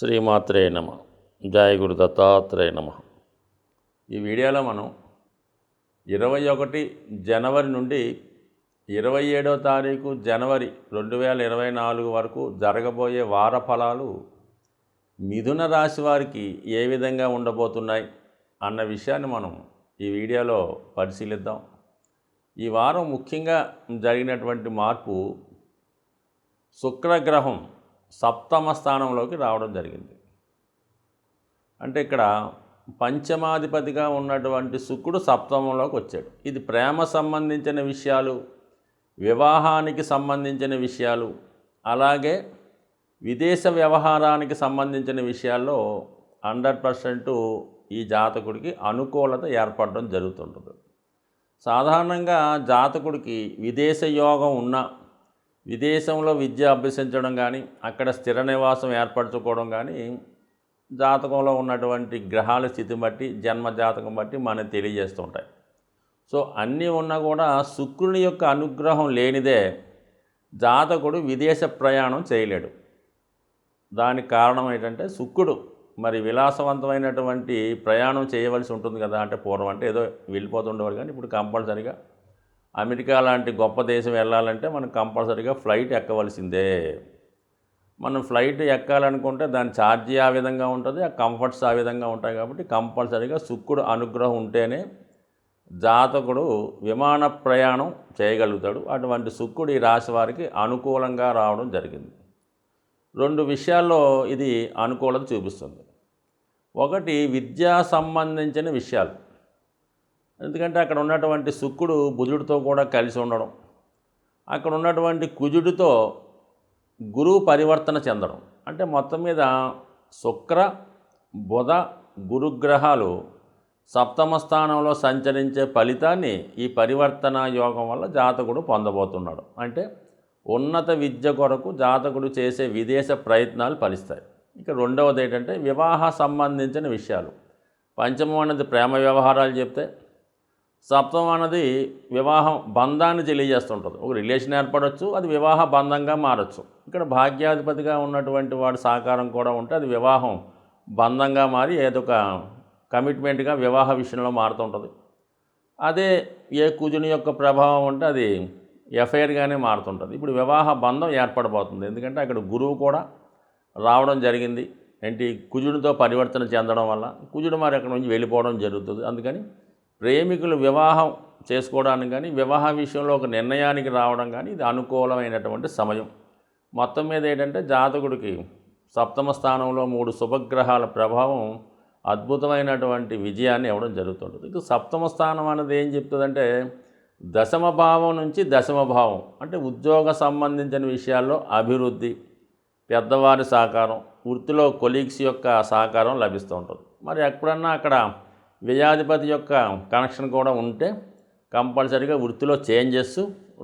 శ్రీమాత్రే నమ. జయ గురు దత్తాత్రేయ నమ. ఈ వీడియోలో మనం 21 జనవరి నుండి 27వ తారీఖు జనవరి 2024 వరకు జరగబోయే వార ఫలాలు మిథున రాశి వారికి ఏ విధంగా ఉండబోతున్నాయి అన్న విషయాన్ని మనం ఈ వీడియోలో పరిశీలిద్దాం. ఈ వారం ముఖ్యంగా జరిగినటువంటి మార్పు, శుక్రగ్రహం సప్తమ స్థానంలోకి రావడం జరిగింది. అంటే ఇక్కడ పంచమాధిపతిగా ఉన్నటువంటి శుక్రుడు సప్తమంలోకి వచ్చాడు. ఇది ప్రేమ సంబంధించిన విషయాలు, వివాహానికి సంబంధించిన విషయాలు, అలాగే విదేశ వ్యవహారానికి సంబంధించిన విషయాల్లో 100% ఈ జాతకుడికి అనుకూలత ఏర్పడడం జరుగుతుంటుంది. సాధారణంగా జాతకుడికి విదేశ యోగం ఉన్న, విదేశంలో విద్య అభ్యసించడం కానీ, అక్కడ స్థిర నివాసం ఏర్పరచుకోవడం కానీ జాతకంలో ఉన్నటువంటి గ్రహాల స్థితిని బట్టి, జన్మ జాతకం బట్టి మనకు తెలియజేస్తుంటాయి. సో అన్నీ ఉన్నా కూడా శుక్రుని యొక్క అనుగ్రహం లేనిదే జాతకుడు విదేశ ప్రయాణం చేయలేడు. దానికి కారణం ఏంటంటే శుక్రుడు మరి విలాసవంతమైనటువంటి ప్రయాణం చేయవలసి ఉంటుంది కదా. అంటే పూర్వం అంటే ఏదో వెళ్ళిపోతుండేవారు, కానీ ఇప్పుడు కంపల్సరీగా అమెరికా లాంటి గొప్ప దేశం వెళ్ళాలంటే మనం కంపల్సరీగా ఫ్లైట్ ఎక్కవలసిందే. మనం ఫ్లైట్ ఎక్కాలనుకుంటే దాని ఛార్జీ ఆ విధంగా ఉంటుంది, ఆ కంఫర్ట్స్ ఆ విధంగా ఉంటాయి. కాబట్టి కంపల్సరీగా శుక్రుడు అనుగ్రహం ఉంటేనే జాతకుడు విమాన ప్రయాణం చేయగలుగుతాడు. అటువంటి శుక్రుడు ఈ రాశి వారికి అనుకూలంగా రావడం జరిగింది. 2 విషయాల్లో ఇది అనుకూలత చూపిస్తుంది. ఒకటి, విద్యా సంబంధించిన విషయాలు. ఎందుకంటే అక్కడ ఉన్నటువంటి శుక్రుడు బుధుడితో కూడా కలిసి ఉండడం, అక్కడ ఉన్నటువంటి కుజుడితో గురువు పరివర్తన చెందడం, అంటే మొత్తం మీద శుక్ర బుధ గురుగ్రహాలు సప్తమ స్థానంలో సంచరించే ఫలితాన్ని ఈ పరివర్తన యోగం వల్ల జాతకుడు పొందబోతున్నాడు. అంటే ఉన్నత విద్య కొరకు జాతకుడు చేసే విదేశ ప్రయత్నాలు ఫలిస్తాయి. ఇక రెండవది ఏంటంటే వివాహ సంబంధించిన విషయాలు. పంచమం అనేది ప్రేమ వ్యవహారాలు చెప్తే, సప్తమం అన్నది వివాహం బంధాన్ని తెలియజేస్తుంటుంది. ఒక రిలేషన్ ఏర్పడవచ్చు, అది వివాహ బంధంగా మారచ్చు. ఇక్కడ భాగ్యాధిపతిగా ఉన్నటువంటి వాడి సహకారం కూడా ఉంటే అది వివాహం బంధంగా మారి ఏదొక కమిట్మెంట్గా వివాహ విషయంలో మారుతుంటుంది. అదే ఏ కుజుని యొక్క ప్రభావం ఉంటే అది ఎఫ్ఐఆర్గానే మారుతుంటుంది. ఇప్పుడు వివాహ బంధం ఏర్పడబోతుంది. ఎందుకంటే అక్కడ గురువు కూడా రావడం జరిగింది. ఏంటి, కుజుడితో పరివర్తన చెందడం వల్ల కుజుడు మరి అక్కడ నుంచి వెళ్ళిపోవడం జరుగుతుంది. అందుకని ప్రేమికులు వివాహం చేసుకోవడానికి కానీ, వివాహ విషయంలో ఒక నిర్ణయానికి రావడం కానీ ఇది అనుకూలమైనటువంటి సమయం. మొత్తం మీద ఏంటంటే జాతకుడికి సప్తమ స్థానంలో 3 శుభగ్రహాల ప్రభావం అద్భుతమైనటువంటి విజయాన్ని ఇవ్వడం జరుగుతుంటుంది. ఇక సప్తమ స్థానం అనేది ఏం చెప్తుందంటే దశమ భావం నుంచి దశమ భావం, అంటే ఉద్యోగ సంబంధించిన విషయాల్లో అభివృద్ధి, పెద్దవారి సహకారం, వృత్తిలో కొలీగ్స్ యొక్క సహకారం లభిస్తూ ఉంటుంది. మరి ఎప్పుడన్నా అక్కడ వ్యయాధిపతి యొక్క కనెక్షన్ కూడా ఉంటే కంపల్సరీగా వృత్తిలో చేంజెస్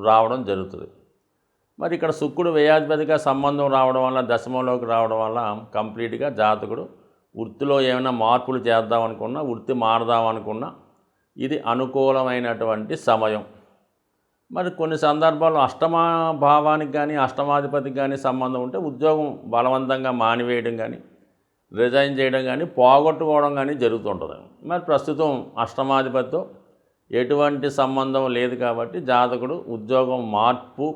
రావడం జరుగుతుంది. మరి ఇక్కడ శుక్రుడు వ్యయాధిపతిగా సంబంధం రావడం వల్ల, దశమంలోకి రావడం వల్ల కంప్లీట్గా జాతకుడు వృత్తిలో ఏమైనా మార్పులు చేద్దామనుకున్నా, వృత్తి మారదామనుకున్నా ఇది అనుకూలమైనటువంటి సమయం. మరి కొన్ని సందర్భాల్లో అష్టమ భావానికి కానీ, అష్టమాధిపతికి కానీ సంబంధం ఉంటే ఉద్యోగం బలవంతంగా మానివేయడం కానీ, రిజైన్ చేయడం కానీ, పోగొట్టుకోవడం కానీ జరుగుతుంటుంది. మరి ప్రస్తుతం అష్టమాధిపతితో ఎటువంటి సంబంధం లేదు కాబట్టి జాతకుడు ఉద్యోగం మార్పు,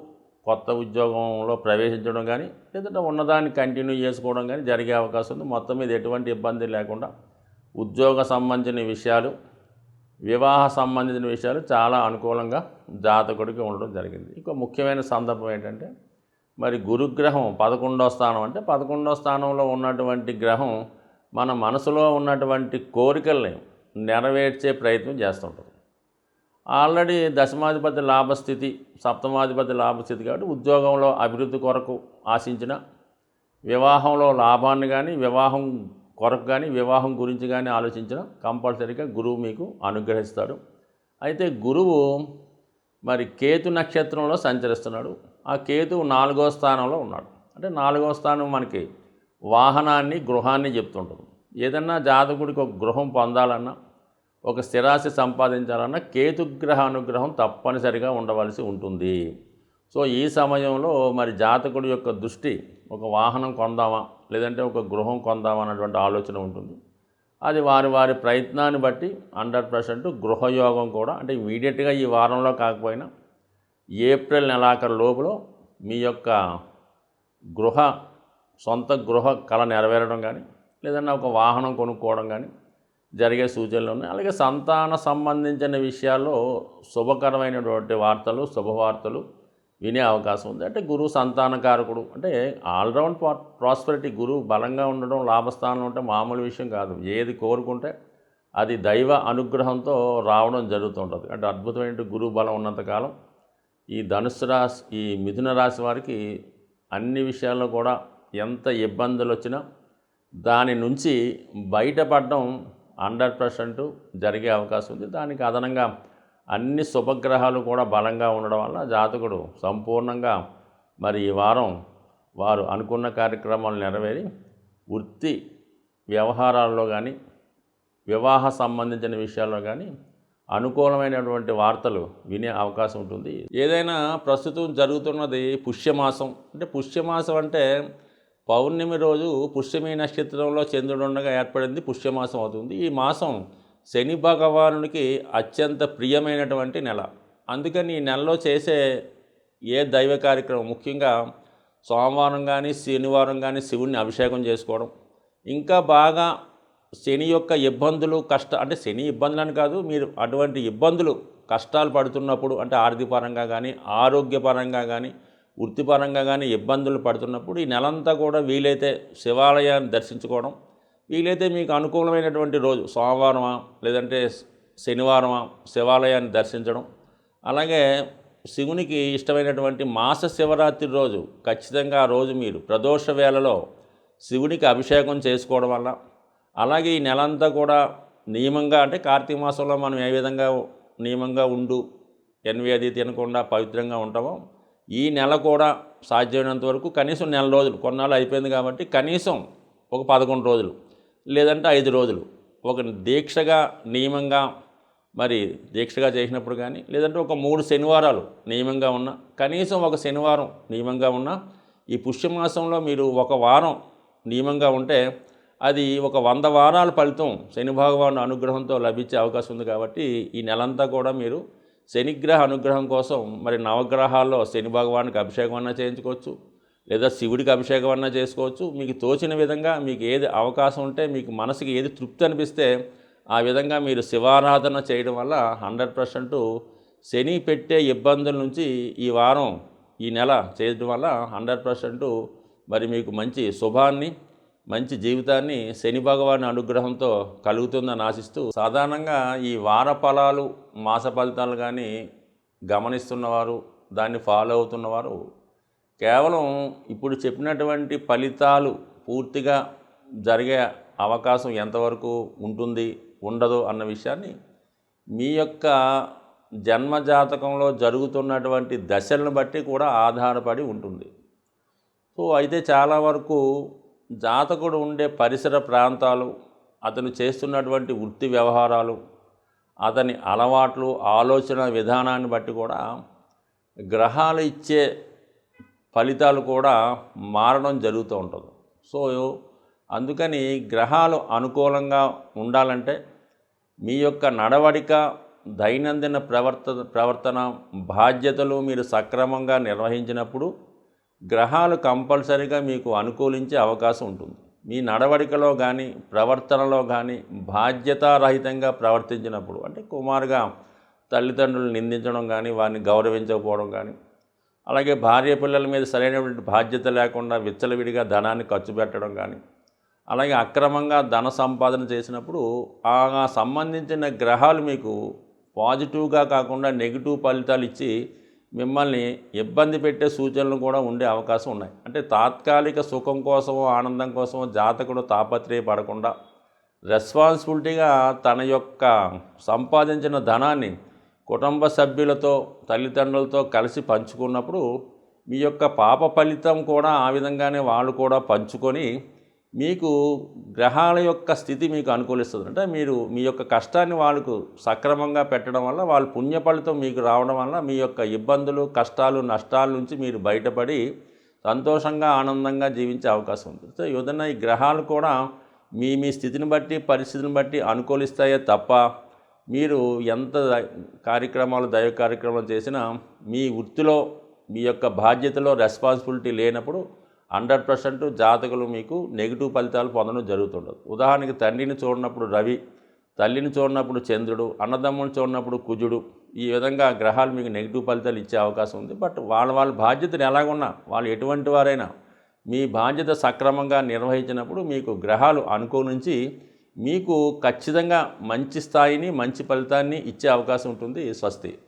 కొత్త ఉద్యోగంలో ప్రవేశించడం కానీ, లేదంటే ఉన్నదాన్ని కంటిన్యూ చేసుకోవడం కానీ జరిగే అవకాశం ఉంది. మొత్తం మీద ఎటువంటి ఇబ్బంది లేకుండా ఉద్యోగ సంబంధించిన విషయాలు, వివాహ సంబంధించిన విషయాలు చాలా అనుకూలంగా జాతకుడికి ఉండడం జరిగింది. ఇంకో ముఖ్యమైన సందర్భం ఏంటంటే మరి గురుగ్రహం 11వ స్థానం, అంటే 11వ స్థానంలో ఉన్నటువంటి గ్రహం మన మనసులో ఉన్నటువంటి కోరికల్ని నెరవేర్చే ప్రయత్నం చేస్తుంటుంది. ఆల్రెడీ దశమాధిపతి లాభస్థితి, సప్తమాధిపతి లాభస్థితి కాబట్టి ఉద్యోగంలో అభివృద్ధి కొరకు ఆశించిన, వివాహంలో లాభాన్ని కానీ, వివాహం కొరకు కానీ, వివాహం గురించి కానీ ఆలోచించిన కంపల్సరీగా గురువు మీకు అనుగ్రహిస్తాడు. అయితే గురువు మరి కేతు నక్షత్రంలో సంచరిస్తున్నాడు. ఆ కేతు 4వ స్థానంలో ఉన్నాడు. అంటే 4వ స్థానం మనకి వాహనాన్ని, గృహాన్ని చెప్తుంటుంది. ఏదన్నా జాతకుడికి ఒక గృహం పొందాలన్నా, ఒక స్థిరాస్తి సంపాదించాలన్నా కేతుగ్రహ అనుగ్రహం తప్పనిసరిగా ఉండవలసి ఉంటుంది. సో ఈ సమయంలో మరి జాతకుడి యొక్క దృష్టి ఒక వాహనం కొందామా, లేదంటే ఒక గృహం కొందామన్నటువంటి ఆలోచన ఉంటుంది. అది వారి వారి ప్రయత్నాన్ని బట్టి 100% గృహయోగం కూడా, అంటే ఇమీడియట్గా ఈ వారంలో కాకపోయినా ఏప్రిల్ నెలాఖరు లోపల మీ యొక్క సొంత గృహ కళ నెరవేరడం కానీ, లేదన్నా ఒక వాహనం కొనుక్కోవడం కానీ జరిగే సూచనలు ఉన్నాయి. అలాగే సంతాన సంబంధించిన విషయాల్లో శుభకరమైనటువంటి వార్తలు, శుభవార్తలు వినే అవకాశం ఉంది. అంటే గురువు సంతానకారకుడు, అంటే ఆల్రౌండ్ ప్రాస్పెరిటీ. గురువు బలంగా ఉండడం, లాభస్థానంలో ఉంటే మామూలు విషయం కాదు. ఏది కోరుకుంటే అది దైవ అనుగ్రహంతో రావడం జరుగుతుంటుంది. అంటే అద్భుతమైన గురువు బలం ఉన్నంతకాలం ఈ ధనుస్సు రాశి, ఈ మిథున రాశి వారికి అన్ని విషయాల్లో కూడా ఎంత ఇబ్బందులు వచ్చినా దాని నుంచి బయటపడడం 100% జరిగే అవకాశం ఉంది. దానికి అదనంగా అన్ని శుభగ్రహాలు కూడా బలంగా ఉండడం వల్ల జాతకుడు సంపూర్ణంగా మరి ఈ వారం వారు అనుకున్న కార్యక్రమాలు నెరవేరి వృత్తి వ్యవహారాల్లో కానీ, వివాహ సంబంధించిన విషయాల్లో కానీ అనుకూలమైనటువంటి వార్తలు వినే అవకాశం ఉంటుంది. ఏదైనా ప్రస్తుతం జరుగుతున్నది పుష్యమాసం. అంటే పుష్యమాసం అంటే పౌర్ణమి రోజు పుష్యమి నక్షత్రంలో చంద్రుడు ఉండగా ఏర్పడింది పుష్యమాసం అవుతుంది. ఈ మాసం శని భగవానుడికి అత్యంత ప్రియమైనటువంటి నెల. అందుకని ఈ నెలలో చేసే ఏ దైవ కార్యక్రమం, ముఖ్యంగా సోమవారం కానీ శనివారం కానీ శివుణ్ణి అభిషేకం చేసుకోవడం, ఇంకా బాగా శని యొక్క ఇబ్బందులు అంటే శని ఇబ్బందులని కాదు, మీరు అటువంటి ఇబ్బందులు కష్టాలు పడుతున్నప్పుడు, అంటే ఆర్థికపరంగా కానీ, ఆరోగ్యపరంగా కానీ, వృత్తిపరంగా కానీ ఇబ్బందులు పడుతున్నప్పుడు ఈ నెలంతా కూడా వీలైతే శివాలయాన్ని దర్శించుకోవడం, వీలైతే మీకు అనుకూలమైనటువంటి రోజు సోమవారమా లేదంటే శనివారమా శివాలయాన్ని దర్శించడం, అలాగే శివునికి ఇష్టమైనటువంటి మాస శివరాత్రి రోజు ఖచ్చితంగా ఆ రోజు మీరు ప్రదోష వేళలో శివునికి అభిషేకం చేసుకోవడం వల్ల, అలాగే ఈ నెలంతా కూడా నియమంగా, అంటే కార్తీక మాసంలో మనం ఏ విధంగా నియమంగా ఉండు ఎన్వి అది తినకుండా పవిత్రంగా ఉంటామో, ఈ నెల కూడా సాధ్యమైనంత వరకు కనీసం నెల రోజులు, కొన్నాళ్ళు అయిపోయింది కాబట్టి కనీసం ఒక 11 రోజులు లేదంటే 5 రోజులు ఒక దీక్షగా నియమంగా, మరి దీక్షగా చేసినప్పుడు కానీ, లేదంటే ఒక 3 శనివారాలు నియమంగా ఉన్న, కనీసం ఒక శనివారం నియమంగా ఉన్న, ఈ పుష్యమాసంలో మీరు ఒక వారం నియమంగా ఉంటే అది ఒక 100 వారాల ఫలితం శని భగవాను అనుగ్రహంతో లభించే అవకాశం ఉంది. కాబట్టి ఈ నెలంతా కూడా మీరు శనిగ్రహ అనుగ్రహం కోసం మరి నవగ్రహాల్లో శని భగవానికి అభిషేకం అన్నా చేయించుకోవచ్చు, లేదా శివుడికి అభిషేకం అన్నా చేసుకోవచ్చు. మీకు తోచిన విధంగా మీకు ఏది అవకాశం ఉంటే, మీకు మనసుకి ఏది తృప్తి అనిపిస్తే ఆ విధంగా మీరు శివారాధన చేయడం వల్ల 100% శని పెట్టే ఇబ్బందుల నుంచి ఈ వారం, ఈ నెల చేయడం వల్ల 100% మరి మీకు మంచి శుభాన్ని, మంచి జీవితాన్ని శని భగవాని అనుగ్రహంతో కలుగుతుందని ఆశిస్తూ, సాధారణంగా ఈ వార ఫలాలు, మాస ఫలితాలు కానీ గమనిస్తున్నవారు, దాన్ని ఫాలో అవుతున్నవారు కేవలం ఇప్పుడు చెప్పినటువంటి ఫలితాలు పూర్తిగా జరిగే అవకాశం ఎంతవరకు ఉంటుంది, ఉండదు అన్న విషయాన్ని మీ యొక్క జన్మజాతకంలో జరుగుతున్నటువంటి దశలను బట్టి కూడా ఆధారపడి ఉంటుంది. సో అయితే చాలా వరకు జాతకుడు ఉండే పరిసర ప్రాంతాలు, అతను చేస్తున్నటువంటి వృత్తి వ్యవహారాలు, అతని అలవాట్లు, ఆలోచన విధానాన్ని బట్టి కూడా గ్రహాలు ఇచ్చే ఫలితాలు కూడా మారడం జరుగుతూ ఉంటుంది. సో అందుకని గ్రహాలు అనుకూలంగా ఉండాలంటే మీ యొక్క నడవడిక, దైనందిన ప్రవర్తన, బాధ్యతలు మీరు సక్రమంగా నిర్వహించినప్పుడు గ్రహాలు కంపల్సరీగా మీకు అనుకూలించే అవకాశం ఉంటుంది. మీ నడవడికలో కానీ, ప్రవర్తనలో కానీ బాధ్యతారహితంగా ప్రవర్తించినప్పుడు, అంటే కుమారుగా తల్లిదండ్రులు నిందించడం కానీ, వారిని గౌరవించకపోవడం కానీ, అలాగే భార్య పిల్లల మీద సరైనటువంటి బాధ్యత లేకుండా విచ్చలవిడిగా ధనాన్ని ఖర్చు పెట్టడం కానీ, అలాగే అక్రమంగా ధన సంపాదన చేసినప్పుడు ఆ సంబంధించిన గ్రహాలు మీకు పాజిటివ్గా కాకుండా నెగిటివ్ ఫలితాలు ఇచ్చి మిమ్మల్ని ఇబ్బంది పెట్టే సూచనలు కూడా ఉండే అవకాశం ఉన్నాయి. అంటే తాత్కాలిక సుఖం కోసమో, ఆనందం కోసమో జాతకుడు తాపత్రయపడకుండా రెస్పాన్సిబిలిటీగా తన యొక్క సంపాదించిన ధనాన్ని కుటుంబ సభ్యులతో, తల్లిదండ్రులతో కలిసి పంచుకున్నప్పుడు మీ యొక్క పాప ఫలితం కూడా ఆ విధంగానే వాళ్ళు కూడా పంచుకొని మీకు గ్రహాల యొక్క స్థితి మీకు అనుకూలిస్తుంది. అంటే మీరు మీ యొక్క కష్టాన్ని వాళ్ళకు సక్రమంగా పెట్టడం వల్ల వాళ్ళ పుణ్య ఫలితం మీకు రావడం వల్ల మీ యొక్క ఇబ్బందులు, కష్టాలు, నష్టాల నుంచి మీరు బయటపడి సంతోషంగా ఆనందంగా జీవించే అవకాశం ఉంది. సో ఏదైనా ఈ గ్రహాలు కూడా మీ స్థితిని బట్టి పరిస్థితిని బట్టి అనుకూలిస్తాయే తప్ప మీరు ఎంత కార్యక్రమాలు దైవ కార్యక్రమాలు చేసినా మీ వృత్తిలో మీ యొక్క బాధ్యతలో రెస్పాన్సిబిలిటీ లేనప్పుడు 100% జాతకులు మీకు నెగిటివ్ ఫలితాలు పొందడం జరుగుతుండదు. ఉదాహరణకి తండ్రిని చూడనప్పుడు రవి, తల్లిని చూడనప్పుడు చంద్రుడు, అన్నదమ్ముని చూడనప్పుడు కుజుడు, ఈ విధంగా గ్రహాలు మీకు నెగిటివ్ ఫలితాలు ఇచ్చే అవకాశం ఉంది. బట్ వాళ్ళ బాధ్యతలు ఎలాగున్నా వాళ్ళు ఎటువంటి వారైనా మీ బాధ్యత సక్రమంగా నిర్వహించినప్పుడు మీకు గ్రహాలు అనుకూలించి మీకు ఖచ్చితంగా మంచి స్థాయిని మంచి ఫలితాన్ని ఇచ్చే అవకాశం ఉంటుంది. స్వస్తి.